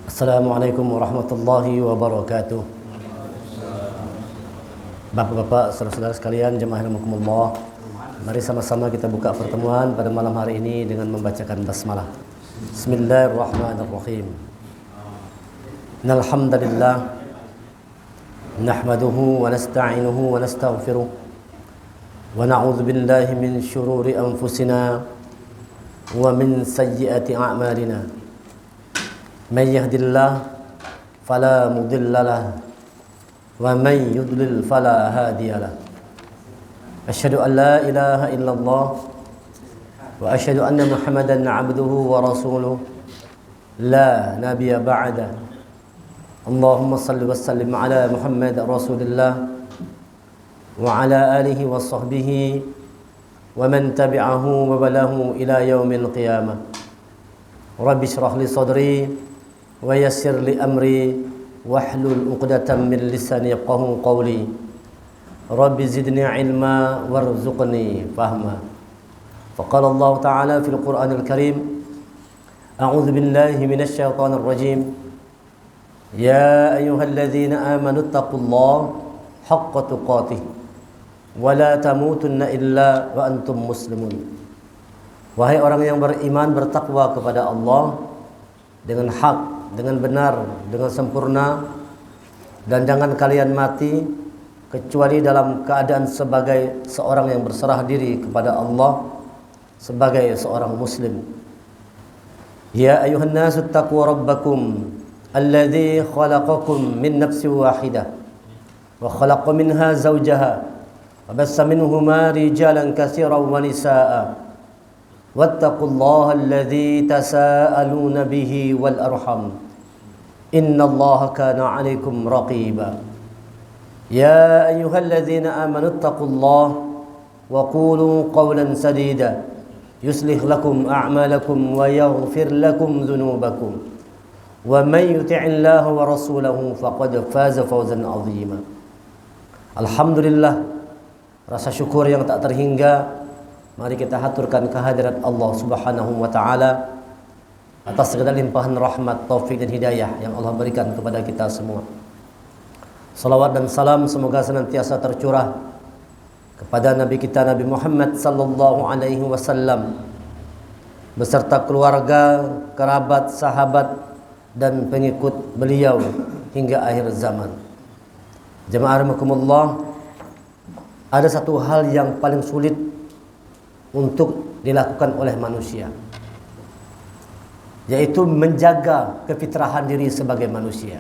Assalamualaikum warahmatullahi wabarakatuh. Bapak-bapak, saudara-saudara sekalian, jemaah rahimakumullah. Mari sama-sama kita buka pertemuan pada malam hari ini dengan membacakan basmalah. Bismillahirrahmanirrahim. Innal hamdalillah nahmaduhu wa nasta'inuhu wa nastaghfiruh wa na'udzu billahi min shururi anfusina wa min sayyiati a'malina. Man yahdihillahu fala mudilla lahu wa man yudlil fala hadiya lahu. Asyhadu an la ilaha illallah wa asyhadu anna Muhammadan 'abduhu wa rasuluh la nabiyya ba'da. Allahumma shalli wa sallim ala Muhammad rasulillah wa ala alihi wa sahbihi wa man tabi'ahu wa balahu ila yaumil qiyamah. Rabbi shrah li sadri wa yassir li amri wahlul 'uqdatam min lisani yafqahu qawli. Rabbi zidni ilma warzuqni fahma. Faqala Allah Ta'ala fil Qur'anil Karim, A'udzu billahi minasy syaithanir rajim. Ya ayyuhalladzina amanu taqullaha haqqa tuqatih wa la tamutunna illa wa antum muslimun. Wahai orang yang beriman, bertakwa kepada Allah dengan hak, dengan benar, dengan sempurna, dan jangan kalian mati kecuali dalam keadaan sebagai seorang yang berserah diri kepada Allah, sebagai seorang muslim. Ya ayuhan nasu taqu rabbakum alladzi khalaqakum min nafsin wahidah wa khalaqa minha zawjaha wa bassa minhuma rijalan katsiran wa nisaa'a wattaqullaha alladzi tasaaluna bihi wal arham innallaha kana 'alaikum raqiba. Ya ayyuhalladzina amanu taqullaha wa qulu qawlan sadida yuslih lakum a'malakum wa yaghfir lakum dhunubakum wa man yuti'illaha wa rasulahu faqad faza fawzan 'azima. Alhamdulillah, rasa syukur yang tak terhingga mari kita haturkan kehadirat Allah Subhanahu wa taala atas segala limpahan rahmat, taufik dan hidayah yang Allah berikan kepada kita semua. Salawat dan salam semoga senantiasa tercurah kepada Nabi kita Nabi Muhammad sallallahu alaihi wasallam beserta keluarga, kerabat, sahabat dan pengikut beliau hingga akhir zaman. Jemaah rahimakumullah, ada satu hal yang paling sulit untuk dilakukan oleh manusia, yaitu menjaga kefitrahan diri sebagai manusia.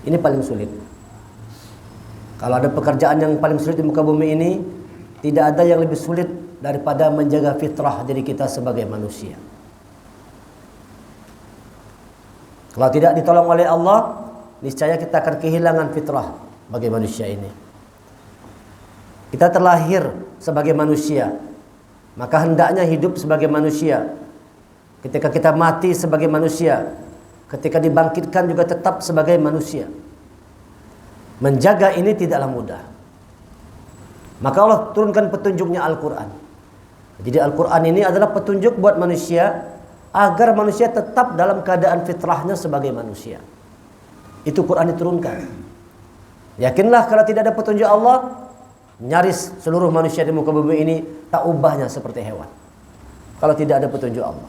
Ini paling sulit. Kalau ada pekerjaan yang paling sulit di muka bumi ini, tidak ada yang lebih sulit daripada menjaga fitrah diri kita sebagai manusia. Kalau tidak ditolong oleh Allah, niscaya kita akan kehilangan fitrah bagi manusia ini. Kita terlahir sebagai manusia, maka hendaknya hidup sebagai manusia. Ketika kita mati sebagai manusia, ketika dibangkitkan juga tetap sebagai manusia. Menjaga ini tidaklah mudah. Maka Allah turunkan petunjuknya Al-Quran. Jadi Al-Quran ini adalah petunjuk buat manusia agar manusia tetap dalam keadaan fitrahnya sebagai manusia. Itu Quran diturunkan. Yakinlah kalau tidak ada petunjuk Allah, nyaris seluruh manusia di muka bumi ini tak ubahnya seperti hewan. Kalau tidak ada petunjuk Allah.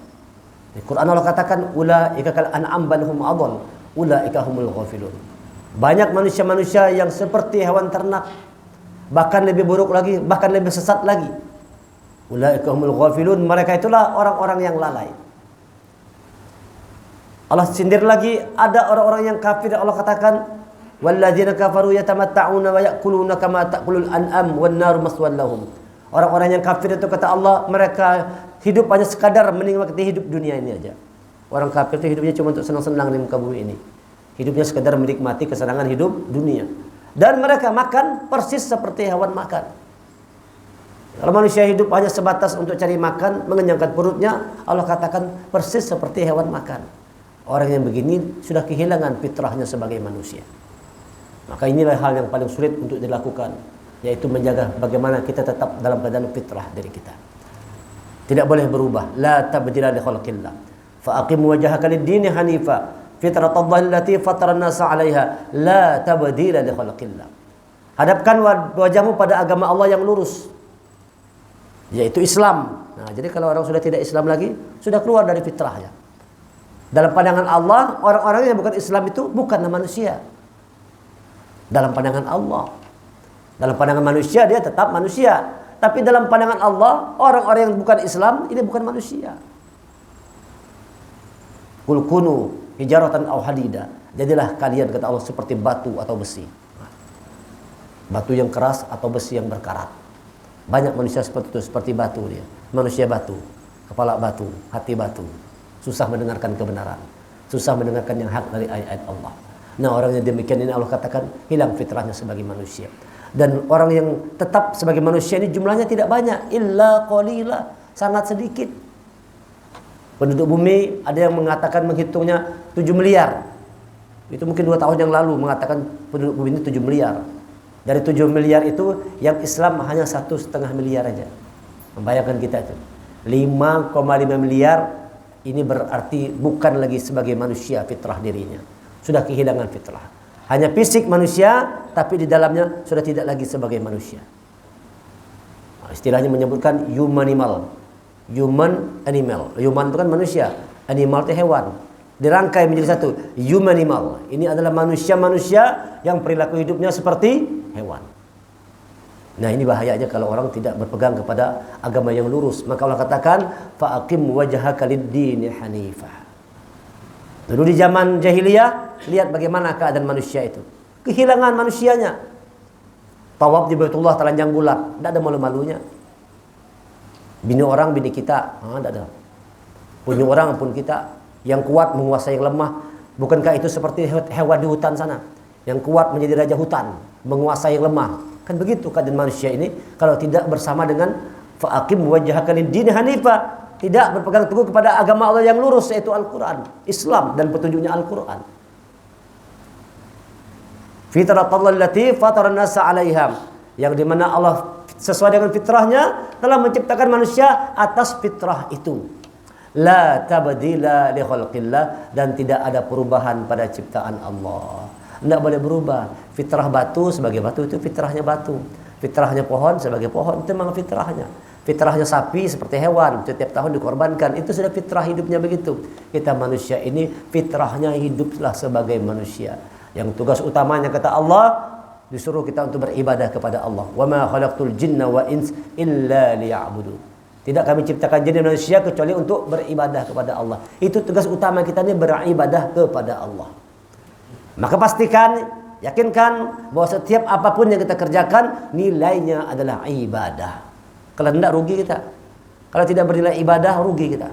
Di Quran Allah katakan ulaika kal an'am bal hum adall ulaika humul ghafilun. Banyak manusia-manusia yang seperti hewan ternak, bahkan lebih buruk lagi, bahkan lebih sesat lagi. Ulaika humul ghafilun, mereka itulah orang-orang yang lalai. Allah sindir lagi, ada orang-orang yang kafir. Allah katakan walladzina kafaru yatamatta'una wa ya'kuluna kama ta'kulul an'am wan naru maswal lahum. Orang-orang yang kafir itu kata Allah, mereka hidup hanya sekadar menikmati hidup dunia ini aja. Orang kafir itu hidupnya cuma untuk senang-senang di muka bumi ini. Hidupnya sekadar menikmati kesenangan hidup dunia. Dan mereka makan persis seperti hewan makan. Kalau manusia hidup hanya sebatas untuk cari makan, mengenyangkan perutnya, Allah katakan persis seperti hewan makan. Orang yang begini sudah kehilangan fitrahnya sebagai manusia. Maka inilah hal yang paling sulit untuk dilakukan, yaitu menjaga bagaimana kita tetap dalam keadaan fitrah diri kita. Tidak boleh berubah. La tabdila li khalqillah. Fa aqim wajhaka lid-dini hanifa Fitratallahi allati fatara an-nasa 'alaiha la tabdila li khalqillah. Hadapkan wajahmu pada agama Allah yang lurus, yaitu Islam. Nah, jadi kalau orang sudah tidak Islam lagi, sudah keluar dari fitrahnya. Dalam pandangan Allah, orang-orang yang bukan Islam itu bukanlah manusia. Dalam pandangan Allah. Dalam pandangan manusia dia tetap manusia. Tapi dalam pandangan Allah, orang-orang yang bukan Islam ini bukan manusia. Qul kunu hijaratan aw hadida. Jadilah kalian, kata Allah, seperti batu atau besi. Batu yang keras atau besi yang berkarat. Banyak manusia seperti itu, seperti batu dia. Manusia batu, kepala batu, hati batu. Susah mendengarkan kebenaran, susah mendengarkan yang hak dari ayat-ayat Allah. Nah, orang yang demikian ini Allah katakan hilang fitrahnya sebagai manusia. Dan orang yang tetap sebagai manusia ini jumlahnya tidak banyak, illa qalila, sangat sedikit. Penduduk bumi ada yang mengatakan menghitungnya 7 miliar. Itu mungkin 2 tahun yang lalu mengatakan penduduk bumi ini 7 miliar. Dari 7 miliar itu yang Islam hanya 1,5 miliar aja. Membayangkan kita itu 5,5 miliar. Ini berarti bukan lagi sebagai manusia fitrah dirinya. Sudah kehilangan fitrah. Hanya fisik manusia, tapi di dalamnya sudah tidak lagi sebagai manusia. Nah, istilahnya menyebutkan humanimal. Human animal. Human itu kan manusia. Animal itu hewan. Dirangkai menjadi satu. Humanimal. Ini adalah manusia-manusia yang perilaku hidupnya seperti hewan. Nah, ini bahayanya kalau orang tidak berpegang kepada agama yang lurus. Maka Allah katakan, fa'aqim wajhaka lid-dini hanifah. Dulu di zaman jahiliyah, lihat bagaimana keadaan manusia itu. Kehilangan manusianya. Tawaf di Baitullah telanjang bulat, tidak ada malu-malunya. Bini orang, bini kita, tidak ada. Punya orang pun kita. Yang kuat menguasai yang lemah. Bukankah itu seperti hewan di hutan sana? Yang kuat menjadi raja hutan, menguasai yang lemah. Kan begitu keadaan manusia ini kalau tidak bersama dengan fa'aqim wajhaka lid-dini hanifah, tidak berpegang teguh kepada agama Allah yang lurus, yaitu Al-Qur'an, Islam dan petunjuknya Al-Qur'an. Fitratallahi allati fatara an-nasa 'alaiha, yang dimana Allah sesuai dengan fitrahnya telah menciptakan manusia atas fitrah itu. La tabdila li khalqillah, dan tidak ada perubahan pada ciptaan Allah. Tidak boleh berubah. Fitrah batu sebagai batu itu fitrahnya batu. Fitrahnya pohon sebagai pohon itu memang fitrahnya. Fitrahnya sapi seperti hewan, setiap tahun dikorbankan. Itu sudah fitrah hidupnya begitu. Kita manusia ini fitrahnya hiduplah sebagai manusia. Yang tugas utamanya kata Allah, disuruh kita untuk beribadah kepada Allah. Wa ma khalaqtul jinna wa ins illa liya'budun. Tidak kami ciptakan jin dan manusia kecuali untuk beribadah kepada Allah. Itu tugas utama kita ini, beribadah kepada Allah. Maka pastikan, yakinkan bahwa setiap apapun yang kita kerjakan nilainya adalah ibadah. Kalau tidak rugi kita. Kalau tidak bernilai ibadah, rugi kita.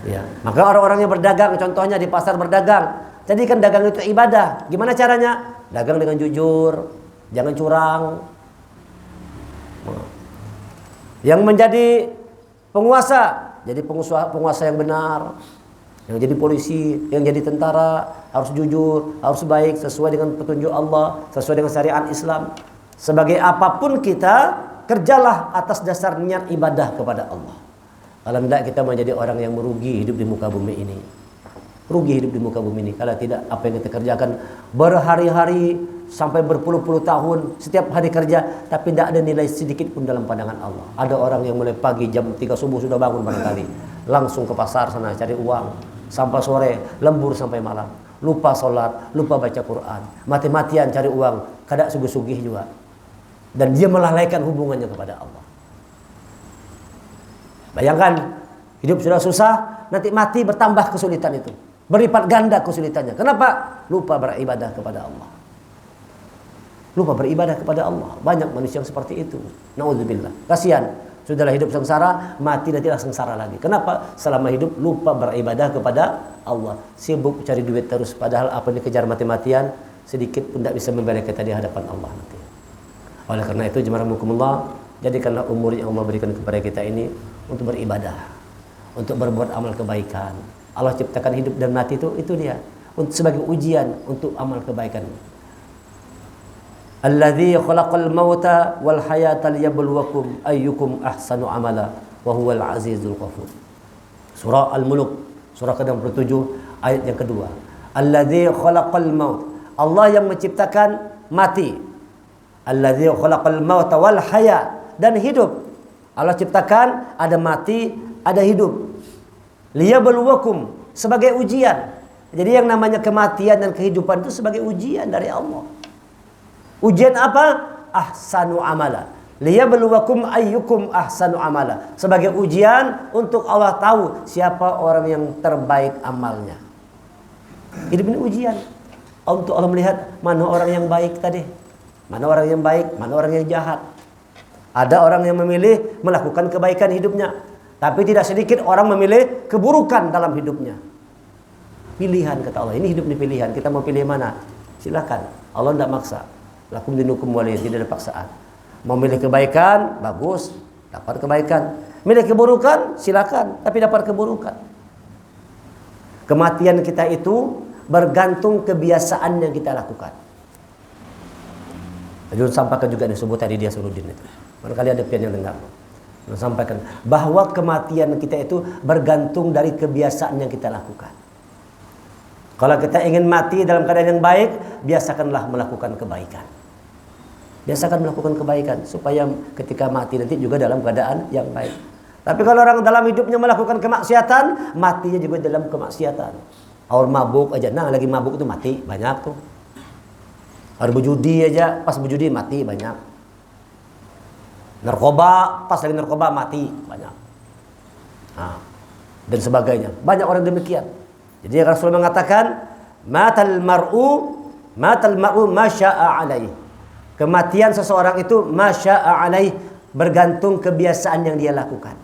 Ya, maka orang-orang yang berdagang, contohnya di pasar berdagang, jadikan dagang itu ibadah. Gimana caranya? Dagang dengan jujur, jangan curang. Yang menjadi penguasa, jadi penguasa yang benar. Yang jadi polisi, yang jadi tentara harus jujur, harus baik, sesuai dengan petunjuk Allah, sesuai dengan syariat Islam. Sebagai apapun kita, kerjalah atas dasar niat ibadah kepada Allah. Kalau tidak, kita menjadi orang yang merugi hidup di muka bumi ini. Rugi hidup di muka bumi ini. Kalau tidak, apa yang kita kerjakan berhari-hari sampai berpuluh-puluh tahun, setiap hari kerja, tapi tidak ada nilai sedikit pun dalam pandangan Allah. Ada orang yang mulai pagi jam 3 subuh sudah bangun barangkali, langsung ke pasar sana cari uang. Sampai sore, lembur sampai malam. Lupa sholat, lupa baca Quran. Mati-matian cari uang, kadang sugih-sugih juga. Dan dia melalaikan hubungannya kepada Allah. Bayangkan, hidup sudah susah, nanti mati bertambah kesulitan itu. Berlipat ganda kesulitannya. Kenapa? Lupa beribadah kepada Allah. Lupa beribadah kepada Allah. Banyak manusia yang seperti itu. Na'udzubillah. Kasihan. Sudahlah hidup sengsara, mati nantilah sengsara lagi. Kenapa? Selama hidup lupa beribadah kepada Allah. Sibuk cari duit terus. Padahal apa yang dikejar mati-matian, sedikit pun tidak bisa membela kita di hadapan Allah nanti. Oleh karena itu, jemaah, jadikanlah umur yang Allah berikan kepada kita ini untuk beribadah, untuk berbuat amal kebaikan. Allah ciptakan hidup dan mati itu dia. Untuk sebagai ujian untuk amal kebaikan. Alladzi khalaqal mauta wal hayata liyabluwakum ayyukum ahsanu amala wa huwal azizul ghafur. Surah Al-Mulk, surah ke-67. Ayat yang kedua, Alladzi khalaqal maut. Allah yang menciptakan mati. Alladzi khalaqal mauta wal haya, dan hidup. Allah ciptakan ada mati, ada hidup. Liyabluwakum, sebagai ujian. Jadi yang namanya kematian dan kehidupan itu sebagai ujian dari Allah. Ujian apa? Ahsanu amala. Liyabluwakum ayyukum ahsanu amala. Sebagai ujian untuk Allah tahu siapa orang yang terbaik amalnya. Hidup ini ujian. Untuk Allah melihat mana orang yang baik tadi. Mana orang yang baik, mana orang yang jahat. Ada orang yang memilih melakukan kebaikan hidupnya. Tapi tidak sedikit orang memilih keburukan dalam hidupnya. Pilihan kata Allah. Ini hidup ini pilihan. Kita mau pilih mana? Silakan. Allah tidak maksa. Lakum dinukum waliyah. Tidak ada paksaan. Mau milih kebaikan, bagus. Dapat kebaikan. Milih keburukan, silakan. Tapi dapat keburukan. Kematian kita itu bergantung kebiasaan yang kita lakukan. Jangan sampaikan juga disebut tadi dia Surudin itu. Barangkali ada pian yang dengar. Sampaikan bahwa kematian kita itu bergantung dari kebiasaan yang kita lakukan. Kalau kita ingin mati dalam keadaan yang baik, biasakanlah melakukan kebaikan. Biasakan melakukan kebaikan supaya ketika mati nanti juga dalam keadaan yang baik. Tapi kalau orang dalam hidupnya melakukan kemaksiatan, matinya juga dalam kemaksiatan. Orang mabuk aja, nah lagi mabuk itu mati banyak tuh. Orang berjudi aja, pas berjudi mati banyak. Narkoba, pas lagi narkoba mati banyak. Nah, dan sebagainya. Banyak orang demikian. Jadi Rasulullah mengatakan, matal mar'u masya'a alaih. Kematian seseorang itu masya'a alaih, bergantung kebiasaan yang dia lakukan.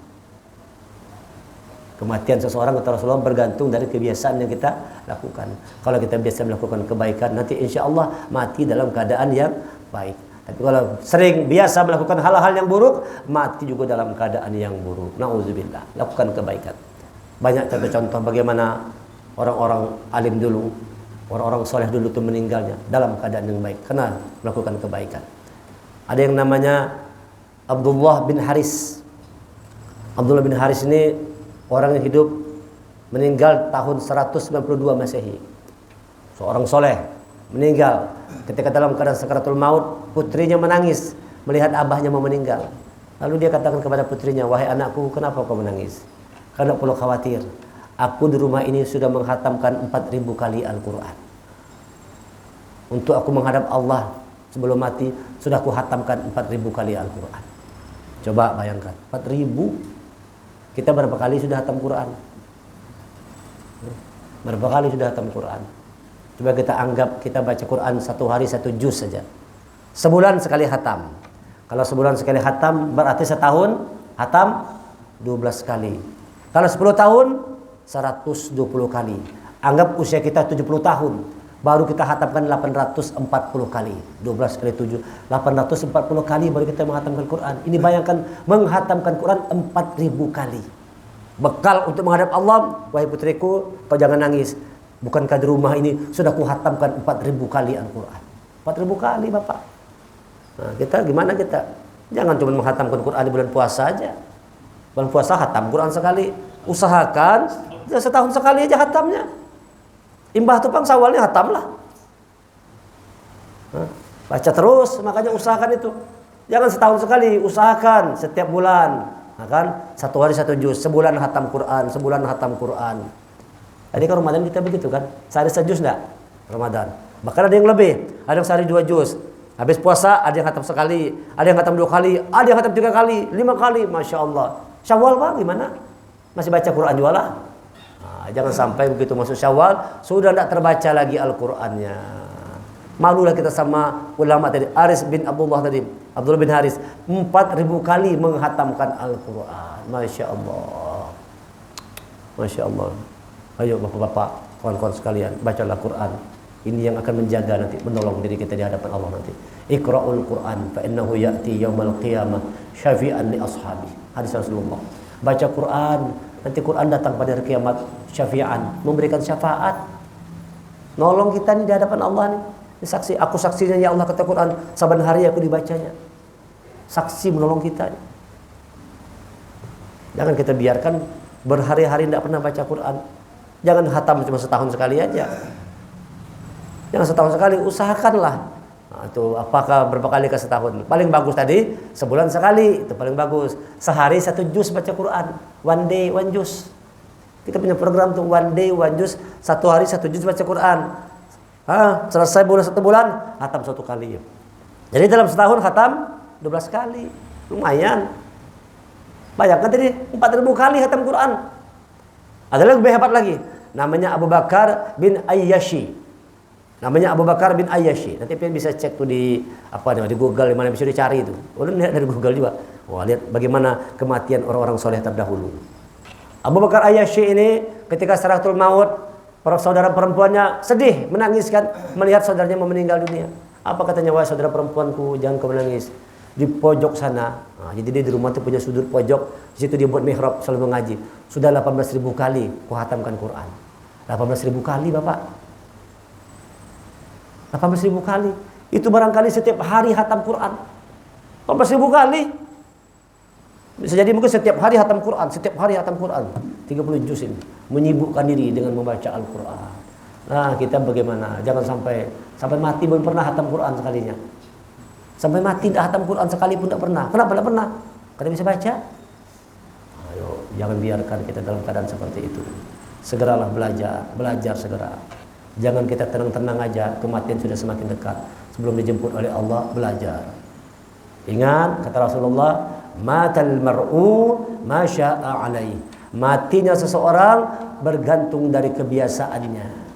Kematian seseorang kata Rasulullah bergantung dari kebiasaan yang kita lakukan. Kalau kita biasa melakukan kebaikan, nanti insya Allah mati dalam keadaan yang baik. Tapi kalau sering biasa melakukan hal-hal yang buruk, mati juga dalam keadaan yang buruk. Nauzubillah. Lakukan kebaikan. Banyak contoh bagaimana orang-orang alim dulu, orang-orang soleh dulu itu meninggalnya dalam keadaan yang baik karena melakukan kebaikan. Ada yang namanya Abdullah bin Haris. Abdullah bin Haris ini orang yang hidup meninggal tahun 192 Masehi. Seorang soleh meninggal ketika dalam keadaan sakaratul maut, putrinya menangis melihat abahnya mau meninggal. Lalu dia katakan kepada putrinya, wahai anakku, kenapa kau menangis? Karena perlu khawatir. Aku di rumah ini sudah menghatamkan 4000 kali Al-Quran. Untuk aku menghadap Allah sebelum mati, sudah aku hatamkan 4000 kali Al-Quran. Coba bayangkan, 4000. Kita berapa kali sudah hatam Quran? Berapa kali sudah hatam Quran? Coba kita anggap kita baca Quran satu hari 1 juz saja. Sebulan sekali hatam. Kalau sebulan sekali hatam berarti setahun hatam 12 kali. Kalau 10 tahun 120 kali. Anggap usia kita 70 tahun. Baru kita hatamkan 840 kali. 12 kali 7. 840 kali baru kita menghatamkan Quran. Ini bayangkan menghatamkan Quran 4000 kali. Bekal untuk menghadap Allah. Wahai putriku, kau jangan nangis. Bukankah di rumah ini sudah kuhatamkan 4000 kali Al-Quran. 4000 kali Bapak. Nah, kita gimana kita? Jangan cuma menghatamkan Quran di bulan puasa aja. Bulan puasa hatam Quran sekali. Usahakan setahun sekali aja hatamnya. Imbah tupang sawalnya hatam lah. Baca terus, makanya usahakan itu. Jangan setahun sekali, usahakan setiap bulan. Nah kan, 1 hari 1 juz, sebulan hatam Quran, sebulan hatam Quran. Tadi kan Ramadan kita begitu kan, sehari 1 juz enggak? Ramadan. Bahkan ada yang lebih, ada yang sehari 2 juz. Habis puasa ada yang hatam sekali, ada yang hatam 2 kali, ada yang hatam 3 kali, 5 kali, Masya Allah. Syawal Pak gimana? Masih baca Quran juga lah. Jangan sampai begitu masuk Syawal sudah tidak terbaca lagi Al-Qur'annya. Malulah kita sama ulama tadi, Aris bin Abdullah tadi, Abdullah bin Haris, 4000 kali menghatamkan Al-Qur'an. Masya Allah. Masya Allah. Ayo bapak-bapak, kawan-kawan sekalian, bacalah Quran. Ini yang akan menjaga nanti, menolong diri kita di hadapan Allah nanti. Iqra'ul Quran fa innahu ya'ti yaumal qiyamah syafi'an li ashabi. Hadis Rasulullah. Baca Quran, nanti Quran datang pada hari kiamat syafi'an, memberikan syafaat. Nolong kita nih di hadapan Allah nih. Ini saksi, aku saksinya ya Allah kata Quran, saban hari aku dibacanya. Saksi menolong kita nih. Jangan kita biarkan berhari-hari tidak pernah baca Quran. Jangan khatam cuma setahun sekali aja. Jangan setahun sekali, usahakanlah. Nah, itu apakah berapa kali ke setahun? Paling bagus tadi sebulan sekali, itu paling bagus. Sehari 1 juz baca Quran, one day one juz. Kita punya program tuh one day one juz, 1 hari 1 juz baca Quran. Selesai 1 bulan, khatam 1 kali. Jadi dalam setahun khatam 12 kali, lumayan. Bayangkan tadi 4.000 kali khatam Quran. Ada lagi lebih hebat lagi, namanya Abu Bakar bin Ayyashi. Namanya Abu Bakar bin Ayyashi. Nanti kalian bisa cek tuh di di Google, di mana bisa dicari itu. Lihat dari Google juga. Wah, lihat bagaimana kematian orang-orang soleh terdahulu. Abu Bakar Ayyashi ini ketika sakaratul maut, para saudara perempuannya sedih, menangis kan melihat saudaranya mau meninggal dunia. Apa katanya? Wahai saudara perempuanku, jangan kau menangis. Di pojok sana. Nah, jadi dia di rumah tuh punya sudut pojok. Di situ dia buat mihrab selalu mengaji. Sudah 18.000 kali ku hatamkan Quran. 18.000 kali, Bapak. 18.000 kali. Itu barangkali setiap hari hatam Quran. 18.000 kali. Bisa jadi mungkin setiap hari hatam Quran, setiap hari hatam Quran. 30 juz ini. Menyibukkan diri dengan membaca Al-Quran. Nah, kita bagaimana? Jangan sampai mati belum pernah hatam Quran sekalinya. Sampai mati tidak hatam Quran sekali pun tidak pernah. Kenapa tidak pernah? Karena bisa baca. Ayo, jangan biarkan kita dalam keadaan seperti itu. Segeralah belajar segera. Jangan kita tenang-tenang aja, kematian sudah semakin dekat. Sebelum dijemput oleh Allah, belajar. Ingat kata Rasulullah, matal mar'u ma syaa alaih. Matinya seseorang bergantung dari kebiasaannya.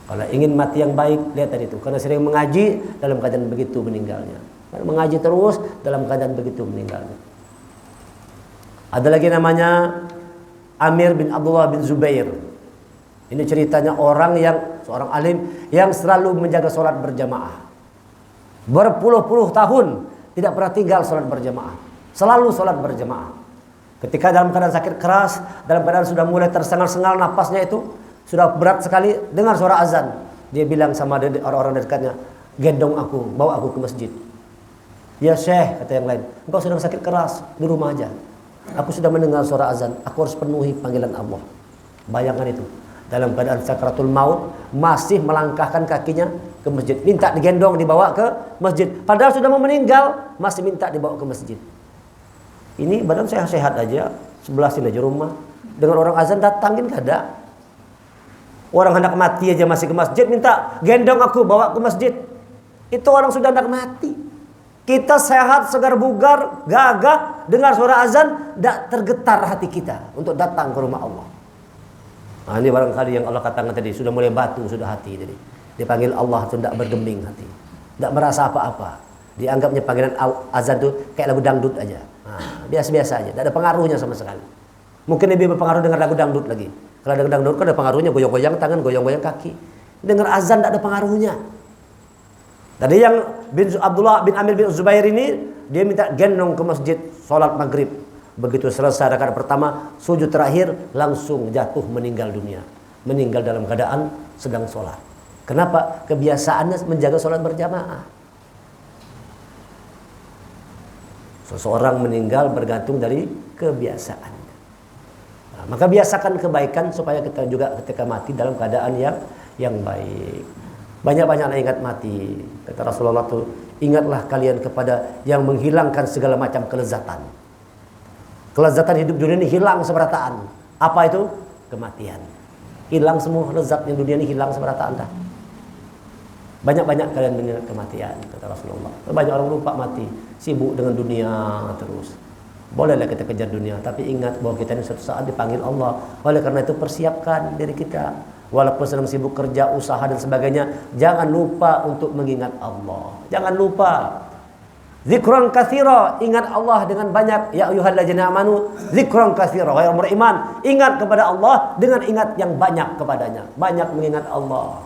Kalau ingin mati yang baik, lihat tadi itu. Karena sering mengaji, dalam keadaan begitu meninggalnya. Karena mengaji terus, dalam keadaan begitu meninggalnya. Ada lagi namanya Amir bin Abdullah bin Zubair. Ini ceritanya seorang alim yang selalu menjaga sholat berjamaah. Berpuluh-puluh tahun tidak pernah tinggal sholat berjamaah. Selalu sholat berjamaah. Ketika dalam keadaan sakit keras, dalam keadaan sudah mulai tersengal-sengal napasnya itu, sudah berat sekali, dengar suara azan. Dia bilang sama orang-orang dekatnya, gendong aku, bawa aku ke masjid. Ya Syekh, kata yang lain, engkau sedang sakit keras, di rumah aja. Aku sudah mendengar suara azan, aku harus penuhi panggilan Allah. Bayangkan itu. Dalam keadaan sakaratul maut, masih melangkahkan kakinya ke masjid. Minta digendong, dibawa ke masjid. Padahal sudah mau meninggal, masih minta dibawa ke masjid. Ini badan sehat-sehat aja, sebelah sini aja rumah. Dengar orang azan datangin gak ada. Orang hendak mati aja masih ke masjid, minta gendong aku, bawa ke masjid. Itu orang sudah hendak mati. Kita sehat, segar bugar, gagah, dengar suara azan, tidak tergetar hati kita untuk datang ke rumah Allah. Nah, ini barangkali yang Allah katakan tadi, sudah mulai batu sudah hati tadi. Dipanggil Allah itu tidak bergeming hati, tidak merasa apa-apa. Dianggapnya panggilan azan itu kayak lagu dangdut aja. Nah, biasa-biasa aja, tidak ada pengaruhnya sama sekali. Mungkin lebih berpengaruh dengan lagu dangdut lagi. Kalau ada dangdut kan ada pengaruhnya, goyang-goyang tangan, goyang-goyang kaki. Dengar azan tidak ada pengaruhnya. Tadi yang Abdullah bin Amir bin Zubair ini, dia minta gendong ke masjid sholat maghrib. Begitu selesai rakaat pertama, sujud terakhir, langsung jatuh meninggal dunia. Meninggal dalam keadaan sedang sholat. Kenapa? Kebiasaannya menjaga sholat berjamaah. Seseorang meninggal bergantung dari kebiasaan. Nah, maka biasakan kebaikan supaya kita juga ketika mati dalam keadaan yang baik. Banyak-banyaklah ingat mati. Kata Rasulullah itu, ingatlah kalian kepada yang menghilangkan segala macam kelezatan. Kelezatan hidup dunia ini hilang semerataan. Apa itu? Kematian. Hilang semua lezatnya dunia ini, hilang semerataan dah. Banyak-banyak kalian mengingat kematian, kata Rasulullah. Banyak orang lupa mati, sibuk dengan dunia terus. Bolehlah kita kejar dunia, tapi ingat bahwa kita ini suatu saat dipanggil Allah. Oleh karena itu persiapkan diri kita. Walaupun sedang sibuk kerja, usaha dan sebagainya, jangan lupa untuk mengingat Allah. Jangan lupa. Zikran katsira, ingat Allah dengan banyak. Ya ayyuhalladzina amanu, zikran katsira. Wahai orang beriman, ingat kepada Allah dengan ingat yang banyak kepadanya. Banyak mengingat Allah.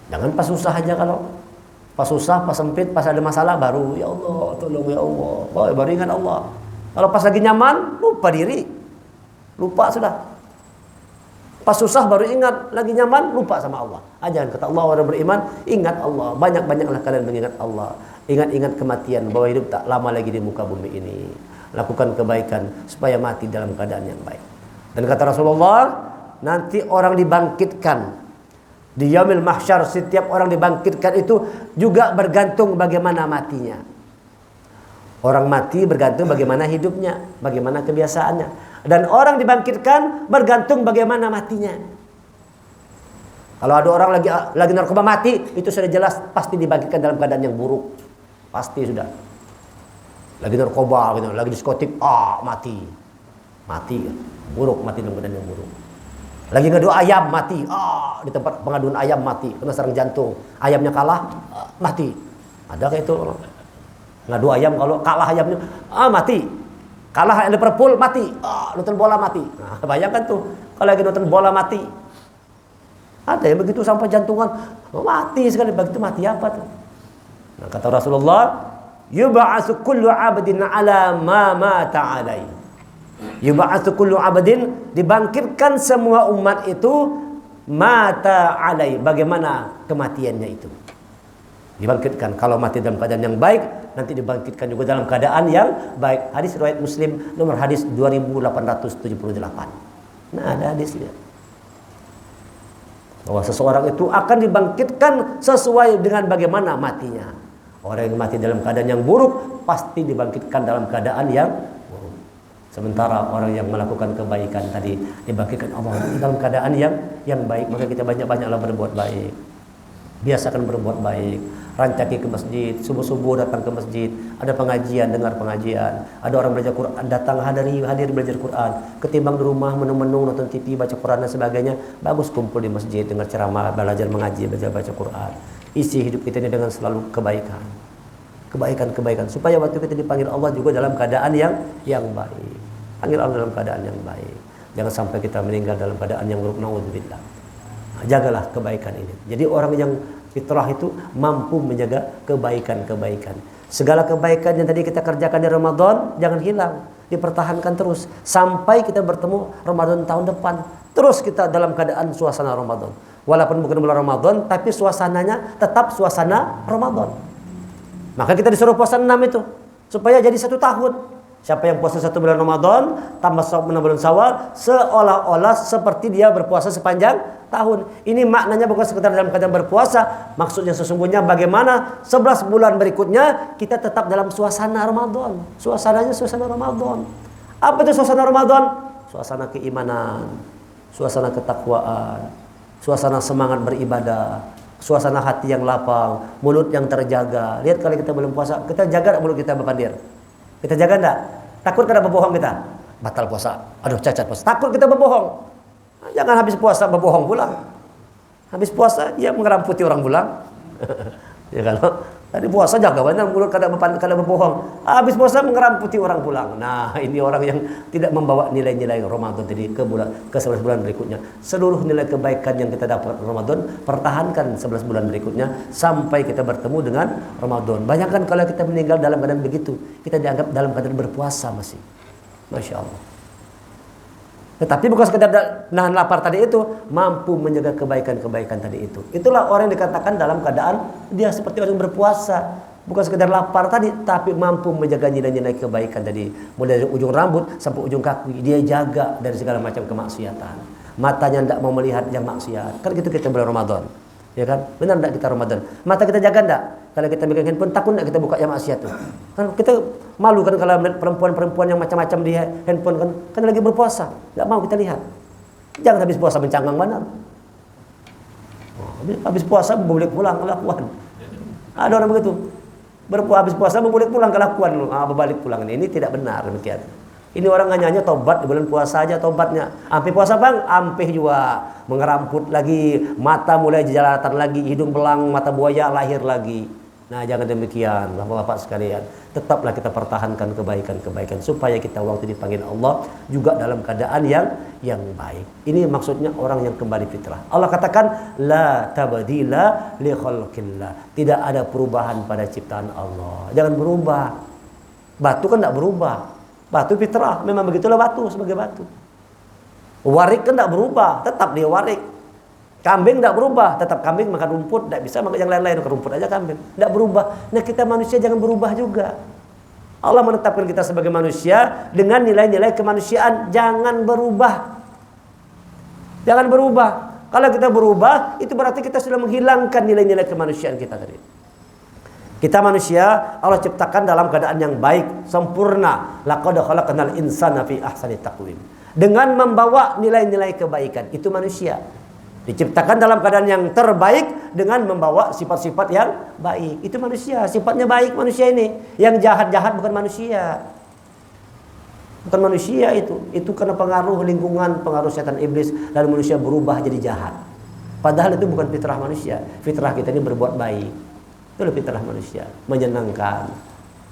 Jangan pas susah aja. Kalau pas susah, pas sempit, pas ada masalah baru ya Allah, tolong ya Allah. Baru ingat Allah. Kalau pas lagi nyaman, lupa diri. Lupa sudah. Pas susah baru ingat, lagi nyaman lupa sama Allah. Jangan kata Allah, orang beriman ingat Allah. Banyak-banyaklah kalian mengingat Allah. Ingat-ingat kematian, bahwa hidup tak lama lagi di muka bumi ini. Lakukan kebaikan supaya mati dalam keadaan yang baik. Dan kata Rasulullah, nanti orang dibangkitkan di yaumil mahsyar, setiap orang dibangkitkan itu juga bergantung bagaimana matinya. Orang mati bergantung bagaimana hidupnya, bagaimana kebiasaannya. Dan orang dibangkitkan bergantung bagaimana matinya. Kalau ada orang lagi narkoba mati, itu sudah jelas pasti dibangkitkan dalam keadaan yang buruk. Pasti sudah. Lagi narkoba gitu, lagi diskotik, mati. Mati, buruk, mati dalam keadaan yang buruk. Lagi ngadu ayam, mati. Di tempat pengaduan ayam mati, kena serang jantung. Ayamnya kalah, mati. Ada kayak itu. Ngadu ayam kalau kalah ayamnya, mati. Kalah Liverpool, mati. Nonton bola mati. Nah, bayangkan tuh, kalau lagi nonton bola mati. Ada yang begitu sampai jantungan, mati sekali. Begitu mati apa tuh? Nah, kata Rasulullah, yub'atsu kullu 'abdin 'ala ma mata 'alaihi. Yub'atsu kullu 'abdin, dibangkitkan semua umat itu mata 'alaihi, bagaimana kematiannya itu. Dibangkitkan kalau mati dalam keadaan yang baik, nanti dibangkitkan juga dalam keadaan yang baik. Hadis riwayat Muslim nomor hadis 2878. Nah, ada hadisnya. Bahwa seseorang itu akan dibangkitkan sesuai dengan bagaimana matinya. Orang yang mati dalam keadaan yang buruk pasti dibangkitkan dalam keadaan yang buruk. Sementara orang yang melakukan kebaikan tadi dibangkitkan Allah dalam keadaan yang baik. Maka kita banyak-banyaklah berbuat baik. Biasakan berbuat baik. Rancaki ke masjid, subuh-subuh datang ke masjid, ada pengajian, dengar pengajian, ada orang belajar Quran, datang hadir belajar Quran. Ketimbang di rumah menung-menung nonton TV, baca Quran dan sebagainya, bagus kumpul di masjid, dengar ceramah, belajar mengaji, belajar baca Quran. Isi hidup kita ini dengan selalu kebaikan. Kebaikan supaya waktu kita dipanggil Allah juga dalam keadaan yang baik. Panggil Allah dalam keadaan yang baik. Jangan sampai kita meninggal dalam keadaan yang buruk, naudzubillah. Jagalah kebaikan ini. Jadi orang yang fitrah itu mampu menjaga kebaikan-kebaikan. Segala kebaikan yang tadi kita kerjakan di Ramadan jangan hilang, dipertahankan terus sampai kita bertemu Ramadan tahun depan. Terus kita dalam keadaan suasana Ramadan. Walaupun bukan bulan Ramadan, tapi suasananya tetap suasana Ramadan. Maka kita disuruh puasa 6 itu supaya jadi 1 tahun. Siapa yang puasa 1 bulan Ramadan tambah 6 bulan Syawal, seolah-olah seperti dia berpuasa sepanjang tahun. Ini maknanya bukan sekedar dalam keadaan berpuasa, maksudnya sesungguhnya bagaimana 11 bulan berikutnya kita tetap dalam suasana Ramadan. Suasananya suasana Ramadan. Apa itu suasana Ramadan? Suasana keimanan, suasana ketakwaan, suasana semangat beribadah, suasana hati yang lapang, mulut yang terjaga. Lihat kalau kita belum puasa, kita jaga mulut kita berpandir. Kita jaga enggak? Takut kada berbohong kita? Batal puasa. Aduh, cacat puasa. Takut kita berbohong. Jangan habis puasa berbohong pulang. Habis puasa dia mengeramputi orang pulang. Ya kalau tadi puasa jaga benar mulut kada berbohong. Habis puasa mengeramputi orang pulang. Nah, ini orang yang tidak membawa nilai-nilai Ramadan tadi ke 11 bulan berikutnya. Seluruh nilai kebaikan yang kita dapat Ramadan pertahankan 11 bulan berikutnya sampai kita bertemu dengan Ramadan. Bayangkan kalau kita meninggal dalam keadaan begitu, kita dianggap dalam keadaan berpuasa masih. Masya Allah. Tetapi bukan sekedar nahan lapar tadi itu, mampu menjaga kebaikan-kebaikan tadi itu. Itulah orang yang dikatakan dalam keadaan dia seperti orang yang berpuasa. Bukan sekedar lapar tadi, tapi mampu menjaga nilai-nilai kebaikan tadi. Mulai dari ujung rambut sampai ujung kaki, dia jaga dari segala macam kemaksiatan. Matanya tidak mau melihat yang maksiat. Kan gitu kita bulan Ramadan. Ya kan? Benar tidak kita Ramadan? Mata kita jaga tidak? Kalau kita megang handphone, takut tidak kita buka yang maksiat tuh? Kan kita malu kan kalau melihat perempuan-perempuan yang macam-macam di handphone kan lagi berpuasa. Tidak mau kita lihat. Jangan habis puasa mencanggang benar. Habis puasa boleh pulang kelakuan. Ada orang begitu. Habis puasa boleh pulang kelakuan. Berbalik pulang. Ini tidak benar demikian. Ini orang hanya tobat di bulan puasa aja tobatnya. Ampe puasa bang, ampe juga mengeramput lagi, mata mulai jelalatan lagi, hidung belang, mata buaya lahir lagi. Nah, jangan demikian, Bapak-bapak sekalian. Tetaplah kita pertahankan kebaikan-kebaikan supaya kita waktu dipanggil Allah juga dalam keadaan yang baik. Ini maksudnya orang yang kembali fitrah. Allah katakan la tabdila li khalqillah. Tidak ada perubahan pada ciptaan Allah. Jangan berubah. Batu kan tidak berubah. Batu fitrah, memang begitulah batu sebagai batu. Warik kan tidak berubah, tetap dia warik. Kambing tidak berubah, tetap kambing makan rumput, tidak bisa makan yang lain-lain, makan rumput aja kambing. Tidak berubah. Nah, kita manusia jangan berubah juga. Allah menetapkan kita sebagai manusia dengan nilai-nilai kemanusiaan, jangan berubah. Jangan berubah. Kalau kita berubah, itu berarti kita sudah menghilangkan nilai-nilai kemanusiaan kita tadi. Kita manusia Allah ciptakan dalam keadaan yang baik, sempurna. Laqad khalaqnal insana fi ahsani taqwim. Dengan membawa nilai-nilai kebaikan, itu manusia. Diciptakan dalam keadaan yang terbaik dengan membawa sifat-sifat yang baik. Itu manusia, sifatnya baik manusia ini. Yang jahat-jahat bukan manusia. Bukan manusia itu. Itu karena pengaruh lingkungan, pengaruh setan iblis, lalu manusia berubah jadi jahat. Padahal itu bukan fitrah manusia. Fitrah kita ini berbuat baik. Itu fitrah manusia, menyenangkan,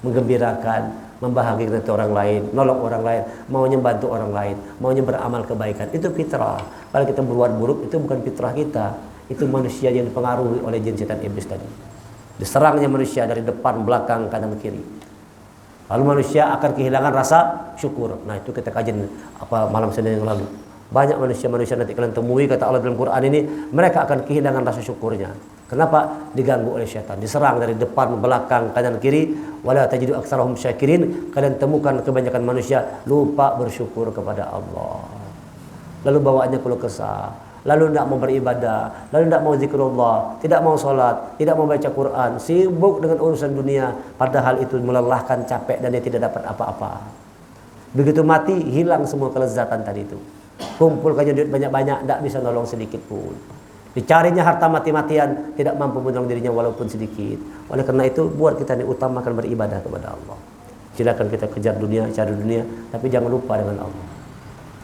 menggembirakan, membahagiakan orang lain, nolong orang lain, maunya bantu orang lain, maunya beramal kebaikan. Itu fitrah. Kalau kita berbuat buruk, itu bukan fitrah kita. Itu manusia yang dipengaruhi oleh jin setan iblis tadi. Diserangnya manusia dari depan, belakang, kanan, kiri. Lalu manusia akan kehilangan rasa syukur. Nah, itu kita kajian malam Senin yang lalu. Banyak manusia-manusia nanti kalian temui, kata Allah dalam Quran ini, mereka akan kehilangan rasa syukurnya. Kenapa? Diganggu oleh syaitan, diserang dari depan, belakang, kanan, kiri. Wala tajidu aktsarahum syakirin. Kalian temukan kebanyakan manusia lupa bersyukur kepada Allah. Lalu bawaannya keluh kesah, lalu tidak mau beribadah, lalu tidak mau zikrullah, tidak mau sholat, tidak mau baca Quran, sibuk dengan urusan dunia, padahal itu melelahkan, capek, dan dia tidak dapat apa-apa. Begitu mati, hilang semua kelezatan tadi itu. Kumpulkannya duit banyak-banyak, tidak bisa nolong sedikit pun. Dicarinya harta mati-matian, tidak mampu menolong dirinya walaupun sedikit. Oleh karena itu, buat kita ini utamakan beribadah kepada Allah. Silakan kita kejar dunia, cari dunia, tapi jangan lupa dengan Allah.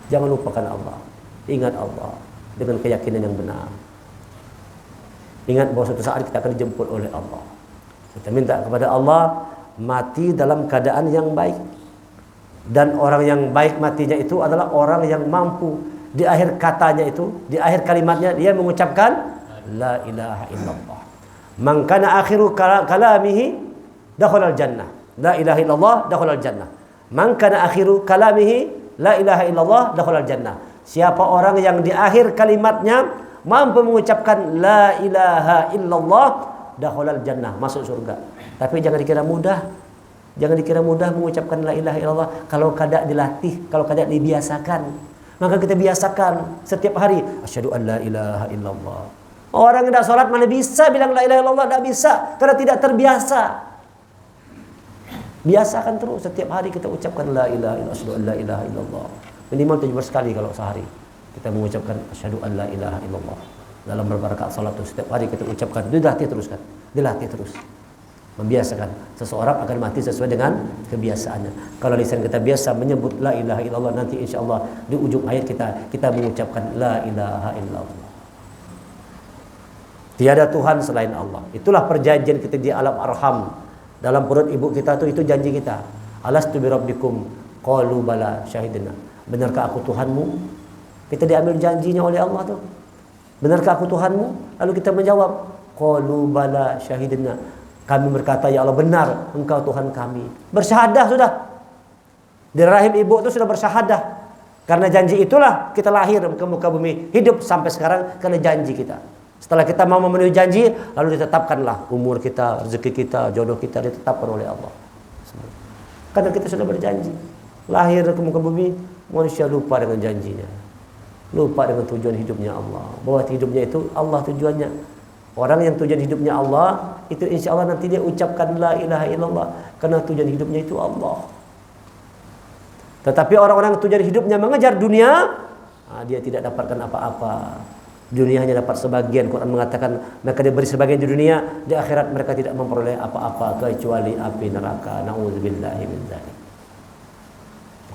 Jangan lupakan Allah. Ingat Allah dengan keyakinan yang benar. Ingat bahwa suatu saat kita akan dijemput oleh Allah. Kita minta kepada Allah mati dalam keadaan yang baik. Dan orang yang baik matinya itu adalah orang yang mampu di akhir katanya itu, di akhir kalimatnya dia mengucapkan la ilaha illallah. Man kana akhiru kalamihi dakhalal jannah. La ilaha illallah dakhalal jannah. Man kana akhiru kalamihi la ilaha illallah dakhalal jannah. Siapa orang yang di akhir kalimatnya mampu mengucapkan la ilaha illallah dakhalal jannah, masuk surga. Tapi jangan dikira mudah. Jangan dikira mudah mengucapkan la ilaha illallah kalau kada dilatih, kalau kada dibiasakan. Maka kita biasakan setiap hari asyhadu an la ilaha illallah. Orang yang tidak sholat mana bisa bilang la ilaha illallah, tidak bisa karena tidak terbiasa. Biasakan terus setiap hari kita ucapkan la ilaha illallah, asyhadu an la ilaha illallah. Minimal 17 kali kalau sehari kita mengucapkan asyhadu an la ilaha illallah. Dalam beberapa rakaat salat itu setiap hari kita ucapkan, dilatih terus kan. Dilatih terus. Membiasakan. Seseorang akan mati sesuai dengan kebiasaannya. Kalau lisan kita biasa menyebut la ilaha illallah, nanti insyaallah di ujung ayat kita mengucapkan la ilaha illallah. Tiada Tuhan selain Allah. Itulah perjanjian kita di alam arham. Dalam perut ibu kita itu janji kita. Alastu bi rabbikum qalu bala syahidna. Benarkah aku Tuhanmu? Kita diambil janjinya oleh Allah tuh. Benarkah aku Tuhanmu? Lalu kita menjawab qalu bala syahidna. Kami berkata, ya Allah benar, Engkau Tuhan kami. Bersyahadah sudah. Di rahim ibu itu sudah bersyahadah. Karena janji itulah kita lahir ke muka bumi, hidup sampai sekarang karena janji kita. Setelah kita mau memenuhi janji, lalu ditetapkanlah umur kita, rezeki kita, jodoh kita ditetapkan oleh Allah. Karena kita sudah berjanji. Lahir ke muka bumi, manusia lupa dengan janjinya. Lupa dengan tujuan hidupnya Allah. Bahwa hidupnya itu Allah tujuannya. Orang yang tujuan hidupnya Allah, itu insya Allah nanti dia ucapkan la ilaha illallah. Karena tujuan hidupnya itu Allah. Tetapi orang-orang tujuan hidupnya mengejar dunia, dia tidak dapatkan apa-apa. Dunia hanya dapat sebagian. Quran mengatakan mereka diberi sebagian di dunia, di akhirat mereka tidak memperoleh apa-apa kecuali api neraka. Na'udzubillahi min dzalik.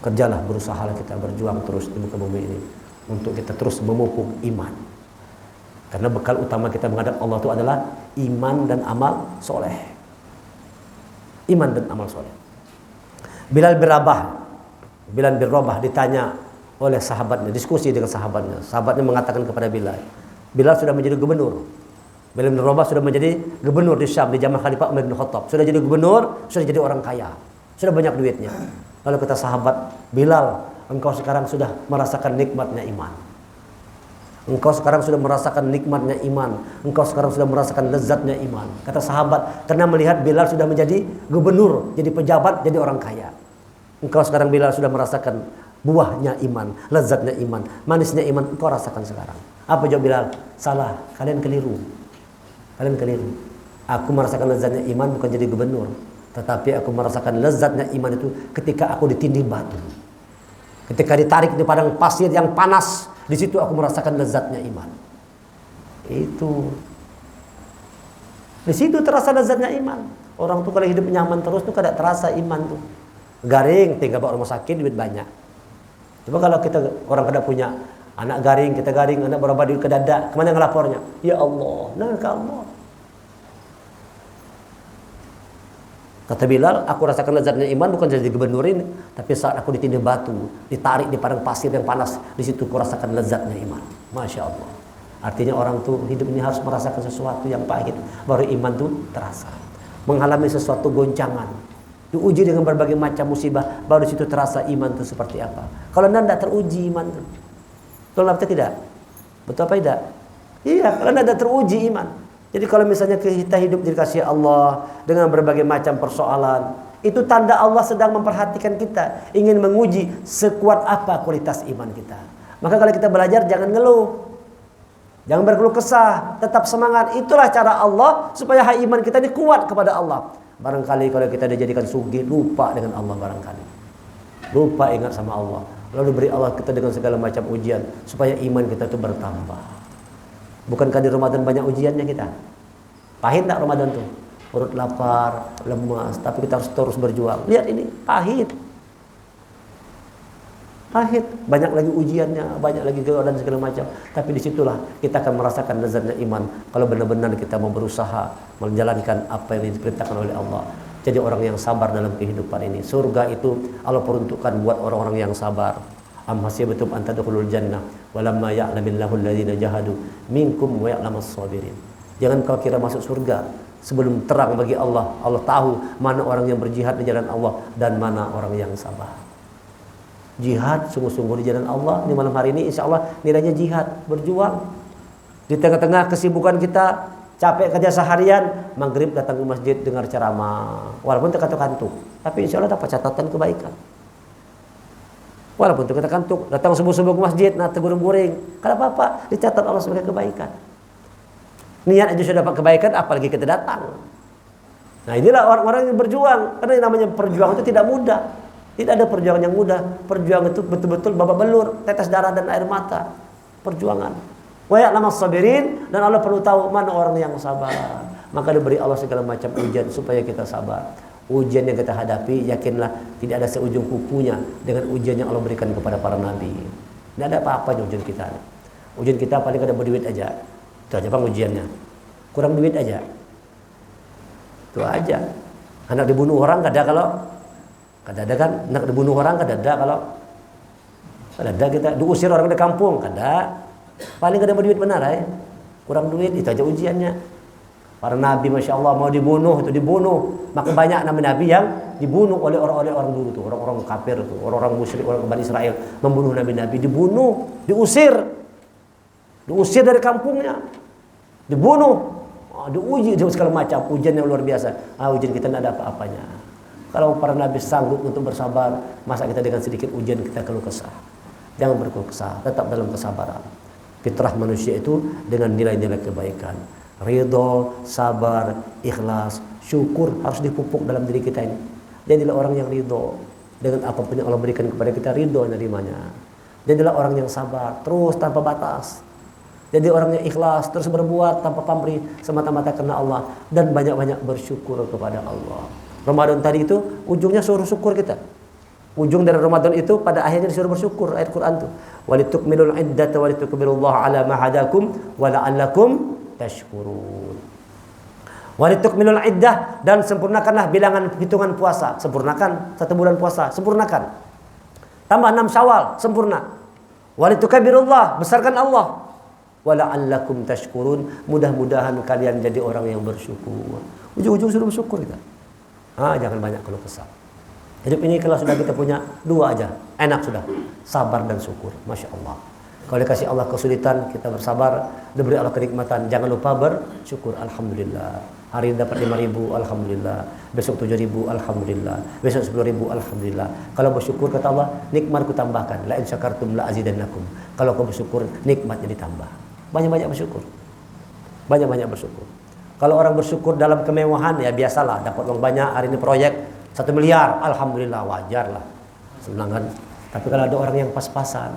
Kerjalah, berusahalah kita berjuang terus di muka bumi ini untuk kita terus memupuk iman. Karena bekal utama kita menghadap Allah itu adalah iman dan amal soleh. Iman dan amal soleh. Bilal bin Rabah ditanya oleh sahabatnya, diskusi dengan sahabatnya. Sahabatnya mengatakan kepada Bilal sudah menjadi gubernur. Bilal bin Rabah sudah menjadi gubernur di Syam di zaman Khalifah Umar bin Khattab. Sudah jadi gubernur, sudah jadi orang kaya, sudah banyak duitnya. Lalu kata sahabat, Bilal, engkau sekarang sudah merasakan nikmatnya iman. Engkau sekarang sudah merasakan nikmatnya iman. Engkau sekarang sudah merasakan lezatnya iman. Kata sahabat, karena melihat Bilal sudah menjadi gubernur, jadi pejabat, jadi orang kaya. Engkau sekarang Bilal sudah merasakan buahnya iman, lezatnya iman, manisnya iman engkau rasakan sekarang. Apa jawab Bilal? Salah, kalian keliru. Kalian keliru. Aku merasakan lezatnya iman bukan jadi gubernur, tetapi aku merasakan lezatnya iman itu ketika aku ditindih batu. Ketika ditarik di padang pasir yang panas, di situ aku merasakan lezatnya iman. Itu. Di situ terasa lezatnya iman. Orang tuh kalau hidup nyaman terus tuh kada terasa iman tuh. Garing, tinggal bawa rumah sakit, duit banyak. Coba kalau kita orang kada punya anak garing, kita garing, anak berapa duit ke dada, kemana ngelapornya? Ya Allah, nah ke Allah. Kata Bilal, aku rasakan lezatnya iman bukan jadi gubernur ini, tapi saat aku ditindih batu, ditarik di padang pasir yang panas, di situ aku rasakan lezatnya iman. Masya Allah. Artinya orang tuh hidup ini harus merasakan sesuatu yang pahit, baru iman tuh terasa. Mengalami sesuatu goncangan, diuji dengan berbagai macam musibah, baru di situ terasa iman tuh seperti apa. Kalau anda tidak teruji iman tuh, betul apa tidak? Betul apa tidak? Iya, kalau anda tidak teruji iman. Jadi kalau misalnya kita hidup dikasih Allah dengan berbagai macam persoalan, itu tanda Allah sedang memperhatikan kita, ingin menguji sekuat apa kualitas iman kita. Maka kalau kita belajar jangan ngeluh, jangan berkeluh kesah, tetap semangat. Itulah cara Allah supaya iman kita ini kuat kepada Allah. Barangkali kalau kita dijadikan sugih, lupa dengan Allah barangkali. Lupa ingat sama Allah. Lalu beri Allah kita dengan segala macam ujian supaya iman kita itu bertambah. Bukankah di Ramadan banyak ujiannya kita? Pahit tak Ramadan tuh? Perut lapar, lemas, tapi kita harus terus berjuang. Lihat ini, pahit. Pahit. Banyak lagi ujiannya, banyak lagi godaan dan segala macam. Tapi disitulah kita akan merasakan lezatnya iman. Kalau benar-benar kita mau berusaha menjalankan apa yang diperintahkan oleh Allah. Jadi orang yang sabar dalam kehidupan ini. Surga itu Allah peruntukkan buat orang-orang yang sabar. Am hasibatum an tadkhulul jannah walamma ya'lamillahu alladziina jahadu minkum wa ya'lamus sabirin. Jangan kau kira masuk surga sebelum terang bagi Allah. Allah tahu mana orang yang berjihad di jalan Allah dan mana orang yang sabar. Jihad sungguh-sungguh di jalan Allah di malam hari ini insyaallah nilainya jihad, berjuang. Di tengah-tengah kesibukan kita, capek kerja seharian, maghrib datang ke masjid dengar ceramah. Walaupun terkantuk-kantuk, tapi insyaallah dapat catatan kebaikan. Walaupun kita kantuk, datang subuh-subuh ke masjid, nah teguring-guring, kada apa-apa, dicatat Allah sebagai kebaikan. Niat aja sudah dapat kebaikan, apalagi kita datang. Nah inilah orang-orang yang berjuang, karena yang namanya perjuangan itu tidak mudah. Tidak ada perjuangan yang mudah. Perjuangan itu betul-betul babak belur, tetes darah dan air mata. Perjuangan. Wa ya'lamus sabirin, dan Allah perlu tahu mana orang yang sabar. Maka diberi Allah segala macam ujian supaya kita sabar. Ujian yang kita hadapi, yakinlah tidak ada seujung kukunya dengan ujian yang Allah berikan kepada para nabi. Tidak ada apa-apanya ujian kita. Ujian kita paling ada berduit aja. Itu aja bang ujiannya. Kurang duit aja. Itu aja. Anak dibunuh orang kada kalau kada ada kan? Anak dibunuh orang kada ada kalau kada ada kita diusir orang dari kampung kada. Paling kada berduit benar ya. Kurang duit itu aja ujiannya. Para nabi Masya Allah mau dibunuh, itu dibunuh. Maka banyak nabi-nabi yang dibunuh oleh orang dulu tuh, orang-orang kafir tuh, orang-orang musyrik, orang Bani Israel membunuh nabi-nabi, dibunuh, diusir dari kampungnya, dibunuh, diuji dengan segala macam ujian yang luar biasa. Ujian kita tidak ada apa-apanya. Kalau para nabi sanggup untuk bersabar, masa kita dengan sedikit ujian kita keluh kesah? Jangan berkeluh kesah, tetap dalam kesabaran. Fitrah manusia itu dengan nilai-nilai kebaikan. Ridho, sabar, ikhlas, syukur harus dipupuk dalam diri kita ini. Jadilah orang yang ridho dengan apapun yang Allah berikan kepada kita, ridho menerimanya. Jadilah orang yang sabar, terus tanpa batas. Jadi orang yang ikhlas, terus berbuat tanpa pamrih, semata-mata karena Allah, dan banyak-banyak bersyukur kepada Allah. Ramadan tadi itu ujungnya suruh syukur kita. Ujung dari Ramadan itu pada akhirnya disuruh bersyukur. Ayat Quran itu, walitukmilul iddata walitukbirullaha ala ma hadakum wa la'allakum tashkurun. Walitukmilul iddah, dan sempurnakanlah bilangan hitungan puasa. Sempurnakan 1 bulan puasa, sempurnakan. Tambah 6 Syawal, sempurna. Walitukabirullah, besarkan Allah. Wala'allakum tashkurun, mudah-mudahan kalian jadi orang yang bersyukur. Ujung-ujung suruh bersyukur kita. Jangan banyak keluh kesah. Hidup ini kalau sudah kita punya 2 aja, enak sudah. Sabar dan syukur. Masya Allah. Kalau dikasih Allah kesulitan, kita bersabar. Diberi Allah kenikmatan, jangan lupa bersyukur. Alhamdulillah. Hari ini dapat 5.000, alhamdulillah. Besok 7.000, alhamdulillah. Besok 10.000, alhamdulillah. Kalau bersyukur kata Allah, nikmat ku tambahkan. La in syakartum la azidannakum. Kalau kau bersyukur, nikmatnya ditambah. Banyak-banyak bersyukur. Banyak-banyak bersyukur. Kalau orang bersyukur dalam kemewahan, ya biasalah. Dapat uang banyak, hari ini proyek 1 miliar, alhamdulillah, wajar lah. Senang kan? Tapi kalau ada orang yang pas-pasan,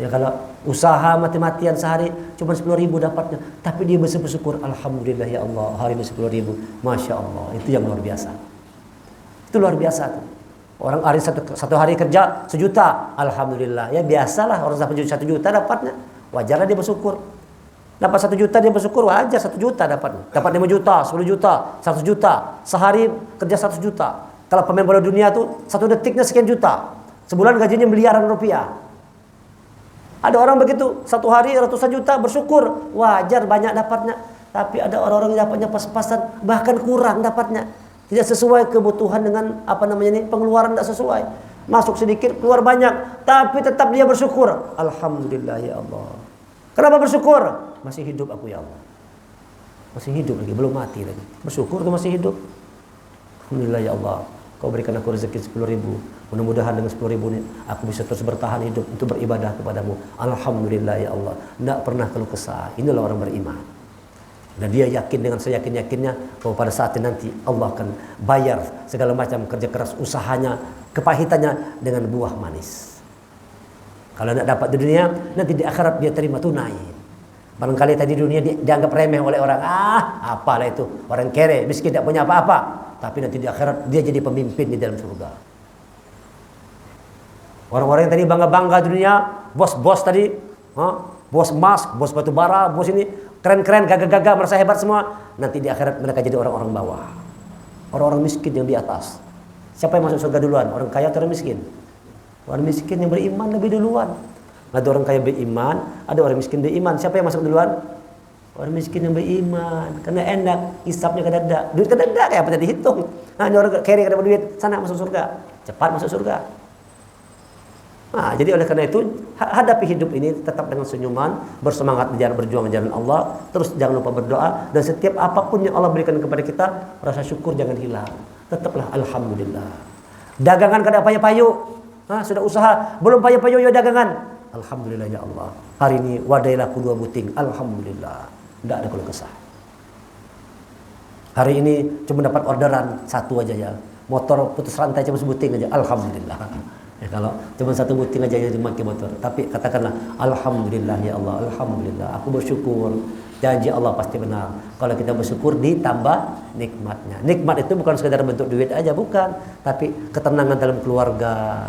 ya kalau usaha mati-matian sehari cuma 10.000 dapatnya, tapi dia bisa bersyukur, alhamdulillah ya Allah, hari ini 10.000, masya Allah, itu yang luar biasa. Itu luar biasa tuh. Orang hari satu hari kerja 1 juta, alhamdulillah, ya biasalah orang 1 juta dapatnya, wajarlah dia bersyukur. Dapat 1 juta dia bersyukur, wajar 1 juta dapatnya. Dapat 5 juta, 10 juta, 100 juta, sehari kerja 100 juta. Kalau pemain bola dunia tuh 1 detiknya sekian juta, sebulan gajinya miliaran rupiah. Ada orang begitu, 1 hari ratusan juta bersyukur, wajar banyak dapatnya. Tapi ada orang-orang yang dapatnya pas-pasan, bahkan kurang dapatnya. Tidak sesuai kebutuhan dengan pengeluaran tidak sesuai. Masuk sedikit, keluar banyak, tapi tetap dia bersyukur. Alhamdulillah ya Allah. Kenapa bersyukur? Masih hidup aku ya Allah. Masih hidup lagi, belum mati lagi. Bersyukur tuh masih hidup. Alhamdulillah ya Allah. Kau berikan aku rezeki 10.000. Mudah-mudahan dengan 10.000 ini aku bisa terus bertahan hidup untuk beribadah kepadamu. Alhamdulillah ya Allah. Tidak pernah keluh kesah. Inilah orang beriman. Dan dia yakin dengan seyakin-yakinnya bahwa pada saat nanti Allah akan bayar segala macam kerja keras usahanya, kepahitannya dengan buah manis. Kalau tidak dapat di dunia, nanti di akhirat dia terima tunai. Barangkali tadi di dunia dianggap remeh oleh orang. Apalah itu. Orang kere, miskin, tidak punya apa-apa. Tapi nanti di akhirat dia jadi pemimpin di dalam surga. Orang-orang yang tadi bangga-bangga dunia, bos-bos tadi, bos emas, bos batu bara, bos ini keren-keren, gagah-gagah, merasa hebat semua. Nanti di akhirat mereka jadi orang-orang bawah. Orang-orang miskin yang di atas. Siapa yang masuk surga duluan? Orang kaya atau orang miskin? Orang miskin yang beriman lebih duluan. Ada orang kaya beriman, ada orang miskin beriman. Siapa yang masuk duluan? Orang miskin yang beriman. Karena enak, hisapnya kedadak. Duit kedadak kayak apa tadi hitung. Nah, ini orang kere dapat duit, sana masuk surga. Cepat masuk surga. Nah, jadi oleh karena itu hadapi hidup ini tetap dengan senyuman, bersemangat berjuang di jalan Allah, terus jangan lupa berdoa, dan setiap apapun yang Allah berikan kepada kita, rasa syukur jangan hilang. Tetaplah alhamdulillah. Dagangan kada payu-payu, sudah usaha belum payu-payu ya dagangan. Alhamdulillah ya Allah. Hari ini wadai laku 2 buting, alhamdulillah. Tidak ada keluh kesah. Hari ini cuma dapat orderan 1 aja ya. Motor putus rantai cuma sebuting aja, alhamdulillah. Ya, kalau cuma 1 buting aja yang dipakai motor, tapi katakanlah alhamdulillah ya Allah, alhamdulillah, aku bersyukur. Janji Allah pasti benar. Kalau kita bersyukur ditambah nikmatnya. Nikmat itu bukan sekedar bentuk duit aja, bukan, tapi ketenangan dalam keluarga.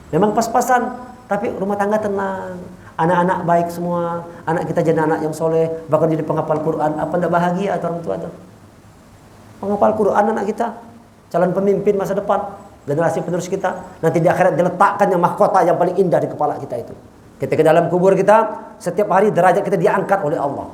Memang pas-pasan, tapi rumah tangga tenang. Anak-anak baik semua, anak kita jadi anak yang soleh, bahkan jadi penghafal Quran. Apa tidak bahagia atau orang tua tuh? Penghafal Quran anak kita, calon pemimpin masa depan, generasi penerus kita. Nanti di akhirat diletakkan yang mahkota yang paling indah di kepala kita itu. Ketika dalam kubur kita, setiap hari derajat kita diangkat oleh Allah.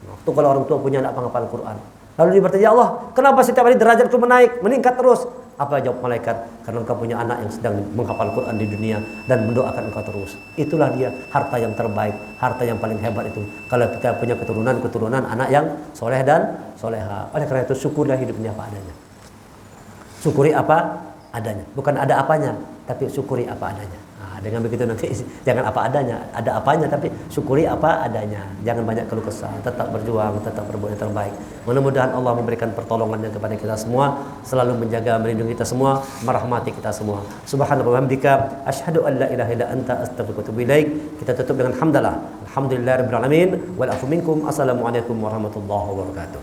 Itu kalau orang tua punya anak penghafal Quran. Lalu dia bertanya, Allah, kenapa setiap hari derajatku meningkat terus? Apa jawab malaikat? Karena engkau punya anak yang sedang menghafal Quran di dunia dan mendoakan engkau terus. Itulah dia harta yang terbaik, harta yang paling hebat itu. Kalau kita punya keturunan anak yang soleh dan soleha. Oleh karena itu syukurlah hidupnya apa adanya. Syukuri apa adanya. Bukan ada apanya, tapi syukuri apa adanya. Dengan begitu nanti jangan apa adanya, ada apanya, tapi syukuri apa adanya. Jangan banyak keluh kesah, tetap berjuang, tetap berbuat yang terbaik. Mudah-mudahan Allah memberikan pertolongannya kepada kita semua, selalu menjaga, melindungi kita semua, merahmati kita semua. Subhanallah wa bihamdika, asyhadu an la ilaha illa anta, astaghfiruka wa atubu ilaik. Kita tutup dengan hamdalah. Alhamdulillahirabbil alamin wal afu minkum. Assalamualaikum warahmatullahi wabarakatuh.